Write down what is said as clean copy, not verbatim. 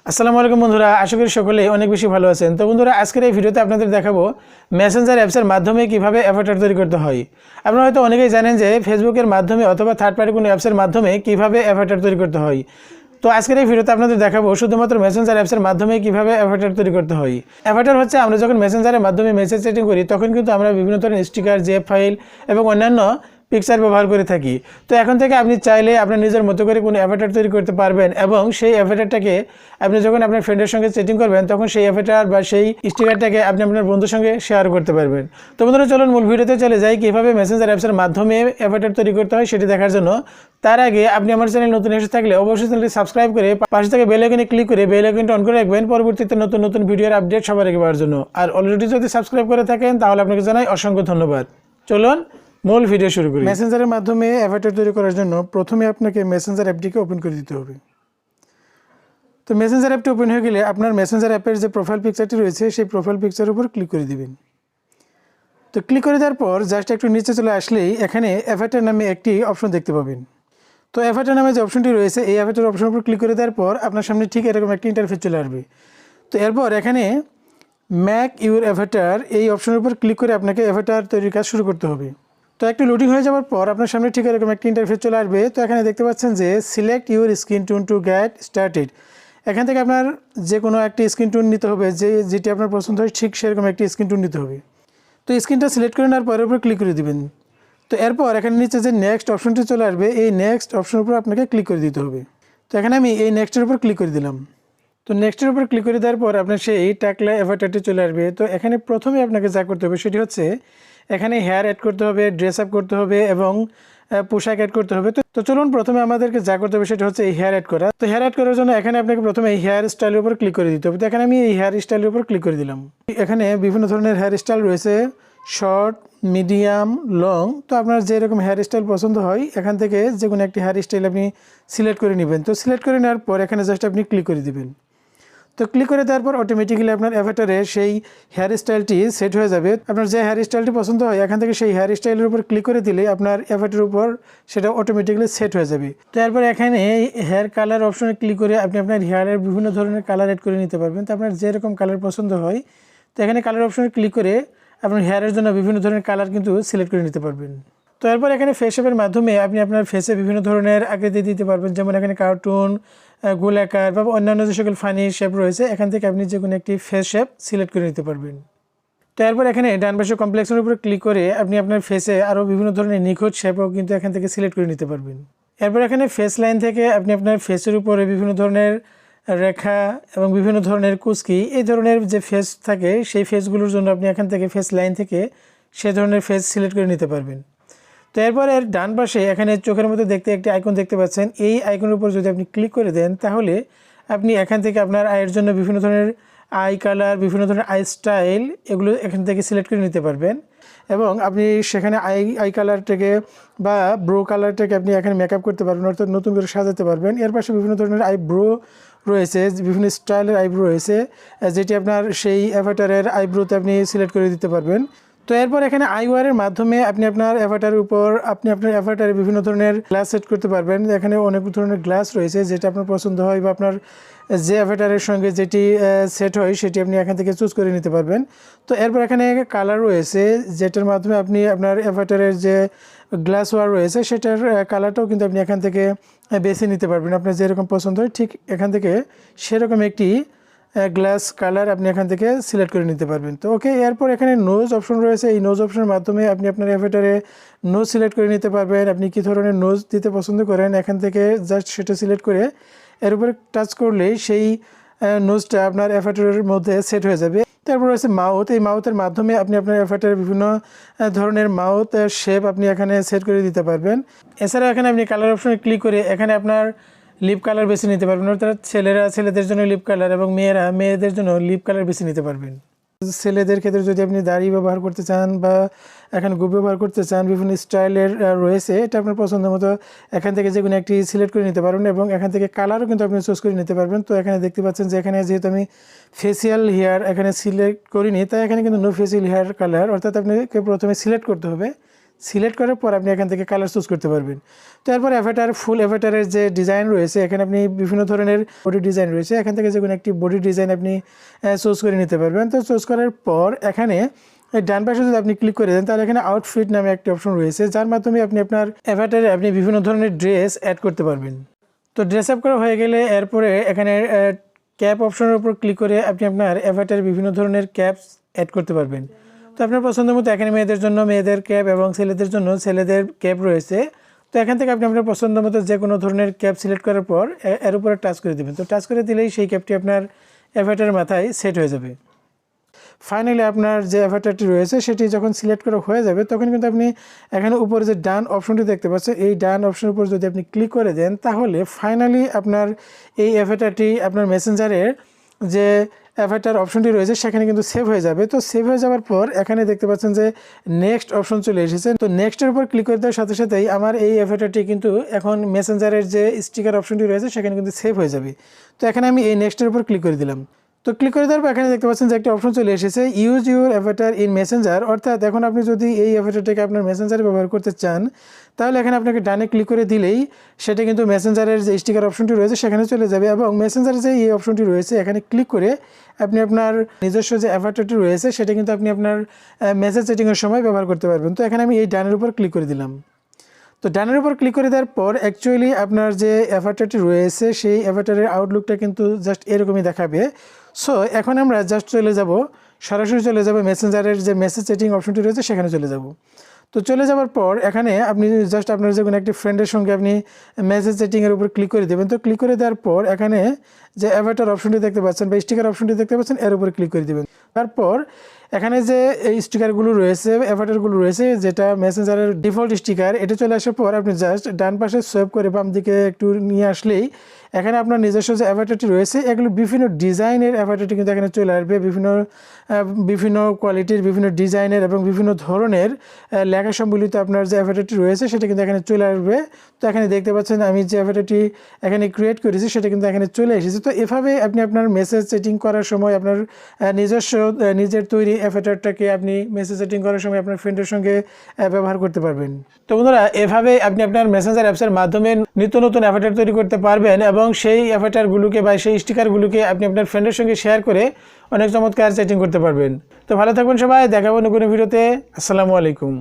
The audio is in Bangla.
আসসালামু আলাইকুম বন্ধুরা, আশা করি সকলেই অনেক বেশি ভালো আছেন। তো বন্ধুরা, আজকের এই ভিডিওতে আপনাদের দেখাবো মেসেঞ্জার অ্যাপসের মাধ্যমে কিভাবে অ্যাভাটার তৈরি করতে হয়। আপনারা হয়তো অনেকেই জানেন যে ফেসবুকের মাধ্যমে অথবা থার্ড পার্টি কোনো অ্যাপসের মাধ্যমে কিভাবে অ্যাভাটার তৈরি করতে হয়। তো আজকের এই ভিডিওতে আপনাদের দেখাবো শুধুমাত্র মেসেঞ্জার অ্যাপসের মাধ্যমে কিভাবে অ্যাভাটার তৈরি করতে হয়। অ্যাভাটার হচ্ছে আমরা যখন মেসেঞ্জারের মাধ্যমে মেসেজ সেটিং করি তখন কিন্তু আমরা বিভিন্ন ধরনের স্টিকার, জেপ ফাইল এবং অন্যান্য পিকচার ব্যবহার করে থাকি। তো এখন থেকে আপনি চাইলে আপনার নিজের মতো করে কোনো অ্যাভাটার তৈরি করতে পারবেন এবং সেই অ্যাভাটারটাকে আপনি যখন আপনার ফ্রেন্ডের সঙ্গে সেটিং করবেন তখন সেই অ্যাভাটার বা সেই স্টিকারটাকে আপনি আপনার বন্ধুর সঙ্গে শেয়ার করতে পারবেন। তো বন্ধুরা, চলুন মূল ভিডিওতে চলে যাই কীভাবে মেসেঞ্জার অ্যাপসের মাধ্যমে অ্যাভাটার তৈরি করতে হয় সেটি দেখার জন্য। তার আগে আপনি আমার চ্যানেল নতুন এসে থাকলে অবশ্যই চ্যানেলটি সাবস্ক্রাইব করে পাশে থেকে বেল আইকনে ক্লিক করে বেল আইকনটা অন করে রাখবেন পরবর্তীতে নতুন নতুন ভিডিওর আপডেট সবার আগে পাওয়ার জন্য। আর অলরেডি যদি সাবস্ক্রাইব করে থাকেন তাহলে আপনাকে জানাই অসংখ্য ধন্যবাদ। চলুন মূল ভিডিও শুরু করি। মেসেঞ্জারের মাধ্যমে অ্যাভাটার তৈরি করার জন্য প্রথমে আপনাকে মেসেঞ্জার অ্যাপটিকে ওপেন করে দিতে হবে। তো মেসেঞ্জার অ্যাপটি ওপেন হয়ে গেলে আপনার মেসেঞ্জার অ্যাপের যে প্রোফাইল পিকচারটি রয়েছে সেই প্রোফাইল পিকচারের উপর ক্লিক করে দিবেন। তো ক্লিক করে দেওয়ার পর জাস্ট একটু নিচে চলে আসলেই এখানে অ্যাভাটার নামে একটি অপশন দেখতে পাবেন। তো অ্যাভাটার নামে যে অপশনটি রয়েছে এই অ্যাভাটার অপশনের উপর ক্লিক করে দেওয়ার পর আপনার সামনে ঠিক এরকম একটি ইন্টারফেস চলে আসবে। তো এরপর এখানে ম্যাক ইউর অ্যাভাটার এই অপশনের উপর ক্লিক করে আপনাকে অ্যাভাটার তৈরির কাজ শুরু করতে হবে। তো একটু লোডিং হয়ে যাওয়ার পর আপনার সামনে ঠিক এরকম একটি ইন্টারফেস চলে আসবে। তো এখানে দেখতে পাচ্ছেন যে select your screen tone to get started. এখান থেকে আপনার যে কোনো একটি স্ক্রিন টোন নিতে হবে, যেটি আপনার পছন্দ হয় ঠিক সেরকম একটি স্ক্রিন টোন নিতে হবে। তো স্ক্রিনটা সিলেক্ট করে নেওয়ার পরের উপর ক্লিক করে দিবেন। তো এরপর এখানে নিচে যে নেক্সট অপশনটি চলে আসবে এই নেক্সট অপশনের উপর আপনাকে ক্লিক করে দিতে হবে। তো এখানে আমি এই নেক্সটের উপর ক্লিক করে দিলাম। তো নেক্সটের উপর ক্লিক করে দেওয়ার পর আপনার সেই টাকলা অ্যাভাটারটি চলে আসবে। তো এখানে প্রথমে আপনাকে যা করতে হবে সেটি হচ্ছে এখানে হেয়ার অ্যাড করতে হবে, ড্রেস আপ করতে হবে এবং পোশাক অ্যাড করতে হবে। তো চলুন প্রথমে আমাদেরকে যা করতে হবে সেটা হচ্ছে এই হেয়ার অ্যাড করা। তো হেয়ার অ্যাড করার জন্য এখানে আপনাকে প্রথমে এই হেয়ার স্টাইলের উপর ক্লিক করে দিতে হবে। তো এখানে আমি এই হেয়ার স্টাইলের উপর ক্লিক করে দিলাম। এখানে বিভিন্ন ধরনের হেয়ার স্টাইল রয়েছে, শর্ট, মিডিয়াম, লং। তো আপনার যেরকম হেয়ার স্টাইল পছন্দ হয় এখান থেকে যে কোনো একটি হেয়ার স্টাইল আপনি সিলেক্ট করে নেবেন। তো সিলেক্ট করে নেওয়ার পর এখানে জাস্ট আপনি ক্লিক করে দিবেন। তো ক্লিক করে দেওয়ার পর অটোমেটিক্যালি আপনার অ্যাভাটারে সেই হেয়ার স্টাইলটি সেট হয়ে যাবে। আপনার যে হেয়ার স্টাইলটি পছন্দ হয় এখান থেকে সেই হেয়ার স্টাইলের উপর ক্লিক করে দিলে আপনার অ্যাভাটারের উপর সেটা অটোমেটিক্যালি সেট হয়ে যাবে। তো এরপর এখানে হেয়ার কালার অপশনে ক্লিক করে আপনি আপনার হেয়ারের বিভিন্ন ধরনের কালার অ্যাড করে নিতে পারবেন। তো আপনার যেরকম কালার পছন্দ হয় তো এখানে কালার অপশনে ক্লিক করে আপনার হেয়ারের জন্য বিভিন্ন ধরনের কালার কিন্তু সিলেক্ট করে নিতে পারবেন। তো এরপর এখানে ফেস শেপের মাধ্যমে আপনি আপনার ফেসে বিভিন্ন ধরনের আকৃতি দিতে পারবেন, যেমন এখানে কার্টুন, গোলাকার বা অন্যান্য যে সকল ফানি শেপ রয়েছে এখান থেকে আপনি যে কোনো একটি ফেস শেপ সিলেক্ট করে নিতে পারবেন। তো এরপর এখানে ডান পাশে কমপ্লেক্সের উপরে ক্লিক করে আপনি আপনার ফেসে আরও বিভিন্ন ধরনের নিখুঁত শেপও কিন্তু এখান থেকে সিলেক্ট করে নিতে পারবেন। এরপর এখানে ফেস লাইন থেকে আপনি আপনার ফেসের উপরে বিভিন্ন ধরনের রেখা এবং বিভিন্ন ধরনের কুচকি এই ধরনের যে ফেস থাকে সেই ফেসগুলোর জন্য আপনি এখান থেকে ফেস লাইন থেকে সেই ধরনের ফেস সিলেক্ট করে নিতে পারবেন। তো এরপর এর ডান পাশে এখানে চোখের মধ্যে দেখতে একটি আইকন দেখতে পাচ্ছেন। এই আইকনের উপর যদি আপনি ক্লিক করে দেন তাহলে আপনি এখান থেকে আপনার আইয়ের জন্য বিভিন্ন ধরনের আই কালার, বিভিন্ন ধরনের আই স্টাইল এগুলো এখান থেকে সিলেক্ট করে নিতে পারবেন এবং আপনি সেখানে আই কালারটাকে বা ব্রো কালারটাকে আপনি এখানে মেকআপ করতে পারবেন, অর্থাৎ নতুন করে সাজাতে পারবেন। এর পাশে বিভিন্ন ধরনের আইব্রো রয়েছে, বিভিন্ন স্টাইলের আইব্রো রয়েছে যেটি আপনার সেই অ্যাভাটারের আইব্রোতে আপনি সিলেক্ট করে দিতে পারবেন। তো এরপর এখানে আইওয়ারের মাধ্যমে আপনি আপনার অ্যাভাটারের উপর আপনি আপনার অ্যাভাটারে বিভিন্ন ধরনের গ্লাস সেট করতে পারবেন। এখানে অনেক ধরনের গ্লাস রয়েছে যেটা আপনার পছন্দ হয় বা আপনার যে অ্যাভাটারের সঙ্গে যেটি সেট হয় সেটি আপনি এখান থেকে চুজ করে নিতে পারবেন। তো এরপর এখানে কালার রয়েছে যেটার মাধ্যমে আপনি আপনার অ্যাভাটারের যে গ্লাস ওয়ার রয়েছে সেটার কালারটাও কিন্তু আপনি এখান থেকে বেছে নিতে পারবেন। আপনার যেরকম পছন্দ হয় ঠিক এখান থেকে সেরকম একটি গ্লাস কালার আপনি এখান থেকে সিলেক্ট করে নিতে পারবেন। তো ওকে, এরপর এখানে নোজ অপশন রয়েছে। এই নোজ অপশনের মাধ্যমে আপনি আপনার অ্যাভাটারে নোজ সিলেক্ট করে নিতে পারবেন। আপনি কী ধরনের নোজ দিতে পছন্দ করেন এখান থেকে জাস্ট সেটা সিলেক্ট করে এর উপরে টাচ করলেই সেই নোজটা আপনার অ্যাভাটারের মধ্যে সেট হয়ে যাবে। তারপর রয়েছে মাউথ। এই মাউথের মাধ্যমে আপনি আপনার অ্যাভাটারের বিভিন্ন ধরনের মাউথ শেপ আপনি এখানে সেট করে দিতে পারবেন। এছাড়াও এখানে আপনি কালার অপশনে ক্লিক করে এখানে আপনার লিপ কালার বেছে নিতে পারবেন, অর্থাৎ ছেলেরা ছেলেদের জন্য লিপ কালার এবং মেয়েরা মেয়েদের জন্য লিপ কালার বেছে নিতে পারবেন। ছেলেদের ক্ষেত্রে যদি আপনি দাড়ি ব্যবহার করতে চান বা এখানে গোপ ব্যবহার করতে চান, বিভিন্ন স্টাইলের রয়েছে, এটা আপনার পছন্দ মতো এখান থেকে যে কোনো একটি সিলেক্ট করে নিতে পারবেন এবং এখান থেকে কালারও কিন্তু আপনি চুজ করে নিতে পারবেন। তো এখানে দেখতে পাচ্ছেন যে এখানে যেহেতু আমি ফেসিয়াল হেয়ার এখানে সিলেক্ট করিনি তাই এখানে কিন্তু নো ফেসিয়াল হেয়ার কালার, অর্থাৎ আপনাকে প্রথমে সিলেক্ট করতে হবে, সিলেক্ট করার পর আপনি এখান থেকে কালার চুজ করতে পারবেন। তো এরপর অ্যাভাটার ফুল অ্যাভাটারের যে ডিজাইন রয়েছে এখানে আপনি বিভিন্ন ধরনের বডি ডিজাইন রয়েছে, এখান থেকে যে কোনো একটি বডি ডিজাইন আপনি চুজ করে নিতে পারবেন। তো চুজ করার পর এখানে ডান পাশে যদি আপনি ক্লিক করে দেন তাহলে এখানে আউটফিট নামে একটি অপশন রয়েছে, যার মাধ্যমে আপনি আপনার অ্যাভাটারে আপনি বিভিন্ন ধরনের ড্রেস অ্যাড করতে পারবেন। তো ড্রেস আপ করা হয়ে গেলে এরপরে এখানে ক্যাপ অপশনের উপর ক্লিক করে আপনি আপনার অ্যাভাটারে বিভিন্ন ধরনের ক্যাপস অ্যাড করতে পারবেন। তো আপনার পছন্দ মতো এখানে মেয়েদের জন্য মেয়েদের ক্যাপ এবং ছেলেদের জন্য ছেলেদের ক্যাপ রয়েছে। তো এখান থেকে আপনি আপনার পছন্দ মতো যে কোনো ধরনের ক্যাপ সিলেক্ট করার পর এর উপরে টাচ করে দেবেন। তো টাচ করে দিলেই সেই ক্যাপটি আপনার অ্যাভাটারের মাথায় সেট হয়ে যাবে। ফাইনালি আপনার যে অ্যাভাটারটি রয়েছে সেটি যখন সিলেক্ট করা হয়ে যাবে তখন কিন্তু আপনি এখানে উপরে যে ডান অপশনটি দেখতে পাচ্ছেন, এই ডান অপশনের উপর যদি আপনি ক্লিক করে দেন তাহলে ফাইনালি আপনার এই অ্যাভাটারটি আপনার মেসেঞ্জারের যে অ্যাভাটার অপশনটি রয়েছে সেখানে কিন্তু সেভ হয়ে যাবে। তো সেভ হয়ে যাওয়ার পর এখানে দেখতে পাচ্ছেন যে নেক্সট অপশন চলে এসেছে। তো নেক্সটের উপর ক্লিক করে দেওয়ার সাথে সাথেই আমার এই অ্যাভাটারটি কিন্তু এখন মেসেঞ্জারের যে স্টিকার অপশনটি রয়েছে সেখানে কিন্তু সেভ হয়ে যাবে। তো এখানে আমি এই নেক্সটের উপর ক্লিক করে দিলাম। তো ক্লিক করে দেওয়ার পর এখানে দেখতে পাচ্ছেন যে একটা অপশন চলে এসেছে use your Avatar in Messenger, অর্থাৎ এখন আপনি যদি এই অ্যাভাটারটাকে আপনার মেসেঞ্জারে ব্যবহার করতে চান তাহলে এখানে আপনাকে ডানে ক্লিক করে দিলেই সেটা কিন্তু মেসেঞ্জারের যে স্টিকার অপশনটি রয়েছে সেখানে চলে যাবে এবং মেসেঞ্জারের যে এই অপশনটি রয়েছে এখানে ক্লিক করে আপনি আপনার নিজস্ব যে অ্যাভাটারটি রয়েছে সেটা কিন্তু আপনি আপনার মেসেজ সেটিংয়ের সময় ব্যবহার করতে পারবেন। তো এখানে আমি এই ডানের উপর ক্লিক করে দিলাম। তো ডানের উপর ক্লিক করে দেওয়ার পর অ্যাকচুয়ালি আপনার যে অ্যাভাটারটি রয়েছে সেই অ্যাভাটারের আউটলুকটা কিন্তু জাস্ট এরকমই দেখাবে। সো এখন আমরা জাস্ট সরাসরি চলে যাব মেসেঞ্জারের যে মেসেজ সেটিং অপশনটি রয়েছে সেখানে চলে যাব। তো চলে যাওয়ার পর এখানে আপনি জাস্ট আপনার যে কোনো একটি ফ্রেন্ডের সঙ্গে আপনি মেসেজ সেটিংয়ের উপর ক্লিক করে দেবেন। তো ক্লিক করে দেওয়ার পর এখানে যে অ্যাভাটার অপশনটি দেখতে পাচ্ছেন বা স্টিকার অপশনটি দেখতে পাচ্ছেন এর উপরে ক্লিক করে দেবেন। তারপর এখানে যে এই স্টিকারগুলো রয়েছে অ্যাভাটারগুলো রয়েছে যেটা মেসেঞ্জারের ডিফল্ট স্টিকার, এটা চলে আসার পর আপনি জাস্ট ডান পাশে সোয়াইপ করে বাম দিকে একটু নিয়ে আসলেই এখানে আপনার নিজস্ব যে অ্যাভাটারটি রয়েছে এগুলো বিভিন্ন ডিজাইনের অ্যাভাটারটি কিন্তু এখানে চলে আসবে, বিভিন্ন কোয়ালিটির বিভিন্ন ডিজাইনের এবং বিভিন্ন ধরনের লেখা সম্বলিত আপনার যে অ্যাভাটারটি রয়েছে সেটা কিন্তু এখানে চলে আসবে। তো এখানে দেখতে পাচ্ছেন আমি যে অ্যাভাটারটি এখানে ক্রিয়েট করেছি সেটা কিন্তু এখানে চলে এসেছে। তো এভাবে আপনি আপনার মেসেজ সেটিং করার সময় আপনার নিজের তৈরি অ্যাভাটারটাকে আপনি মেসেজ সেটিং করার সময় আপনার ফ্রেন্ডের সঙ্গে ব্যবহার করতে পারবেন। তো বন্ধুরা এভাবে আপনি আপনার মেসেঞ্জার অ্যাপসের মাধ্যমে নিত্য নতুন অ্যাভাটার তৈরি করতে পারবেন এবং সেই অ্যাভাটারগুলোকে বা সেই স্টিকারগুলোকে আপনি আপনার ফ্রেন্ডের সঙ্গে শেয়ার করে অনেক চমৎকার সেটিং করতে পারবেন। তো ভালো থাকবেন সবাই, দেখাবো নতুন ভিডিওতে। আসসালামু আলাইকুম।